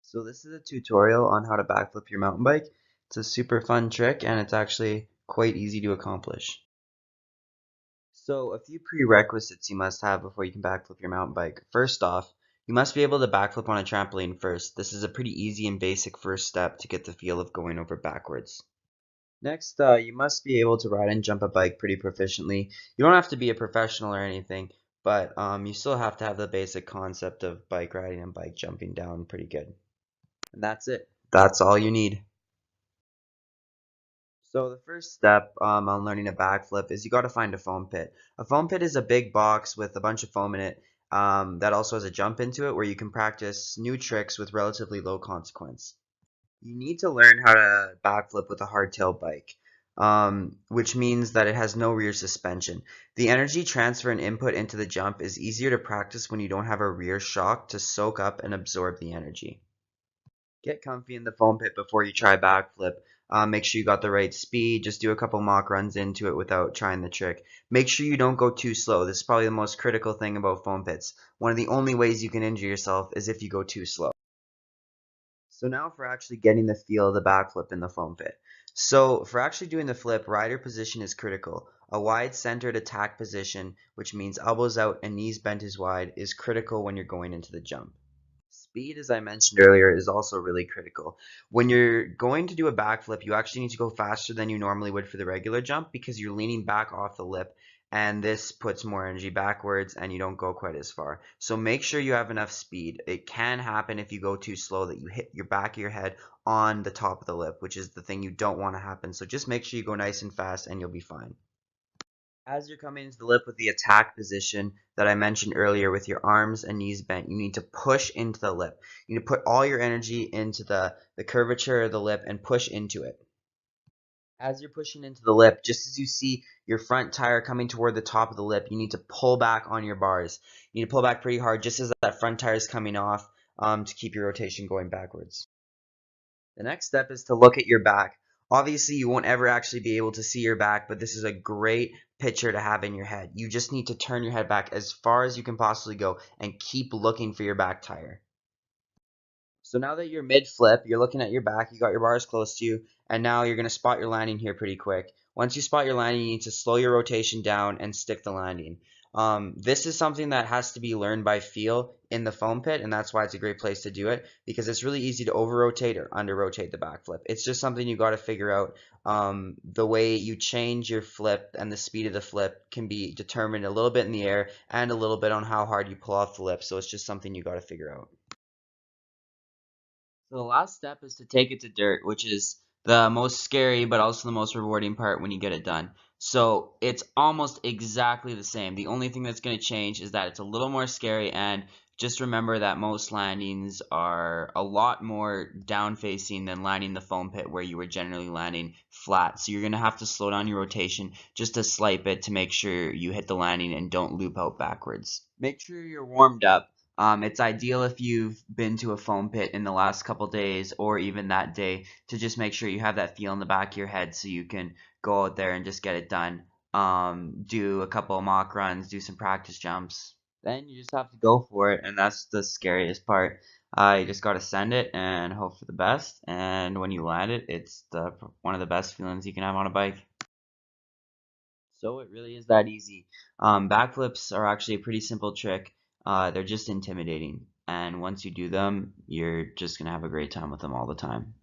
So this is a tutorial on how to backflip your mountain bike. It's a super fun trick and it's actually quite easy to accomplish. So a few prerequisites you must have before you can backflip your mountain bike. First off, you must be able to backflip on a trampoline first. This is a pretty easy and basic first step to get the feel of going over backwards. Next, you must be able to ride and jump a bike pretty proficiently. You don't have to be a professional or anything, but you still have to have the basic concept of bike riding and bike jumping down pretty good. And that's it. That's all you need. So the first step on learning a backflip is you got to find a foam pit. A foam pit is a big box with a bunch of foam in it that also has a jump into it where you can practice new tricks with relatively low consequence. You need to learn how to backflip with a hardtail bike, which means that it has no rear suspension. The energy transfer and input into the jump is easier to practice when you don't have a rear shock to soak up and absorb the energy. Get comfy in the foam pit before you try backflip. Make sure you got the right speed. Just do a couple mock runs into it without trying the trick. Make sure you don't go too slow. This is probably the most critical thing about foam pits. One of the only ways you can injure yourself is if you go too slow. So now for actually getting the feel of the backflip in the foam pit. So for actually doing the flip, rider position is critical. A wide centered attack position, which means elbows out and knees bent as wide, is critical when you're going into the jump. Speed, as I mentioned earlier, is also really critical. When you're going to do a backflip, you actually need to go faster than you normally would for the regular jump because you're leaning back off the lip, and this puts more energy backwards and you don't go quite as far. So make sure you have enough speed. It can happen if you go too slow that you hit your back of your head on the top of the lip, which is the thing you don't want to happen. So just make sure you go nice and fast and you'll be fine. As you're coming into the lip with the attack position that I mentioned earlier with your arms and knees bent, you need to push into the lip. You need to put all your energy into the curvature of the lip and push into it. As you're pushing into the lip, just as you see your front tire coming toward the top of the lip, you need to pull back on your bars. You need to pull back pretty hard just as that front tire is coming off to keep your rotation going backwards. The next step is to look at your back. Obviously, you won't ever actually be able to see your back, but this is a great picture to have in your head. You just need to turn your head back as far as you can possibly go and keep looking for your back tire. So now that you're mid-flip, you're looking at your back, you got your bars close to you, and now you're going to spot your landing here pretty quick. Once you spot your landing, you need to slow your rotation down and stick the landing. This is something that has to be learned by feel in the foam pit, and that's why it's a great place to do it because it's really easy to over-rotate or under-rotate the backflip. It's just something you got to figure out. The way you change your flip and the speed of the flip can be determined a little bit in the air and a little bit on how hard you pull off the lip, so it's just something you got to figure out. So the last step is to take it to dirt, which is the most scary but also the most rewarding part when you get it done. So it's almost exactly the same. The only thing that's going to change is that it's a little more scary, and just remember that most landings are a lot more down facing than landing the foam pit where you were generally landing flat. So you're going to have to slow down your rotation just a slight bit to make sure you hit the landing and don't loop out backwards. Make sure you're warmed up. It's ideal if you've been to a foam pit in the last couple days or even that day to just make sure you have that feel in the back of your head so you can go out there and just get it done. Do a couple of mock runs, do some practice jumps. Then you just have to go for it, and that's the scariest part. You just got to send it and hope for the best. And when you land it, it's one of the best feelings you can have on a bike. So it really is that easy. Backflips are actually a pretty simple trick. They're just intimidating. And once you do them, you're just going to have a great time with them all the time.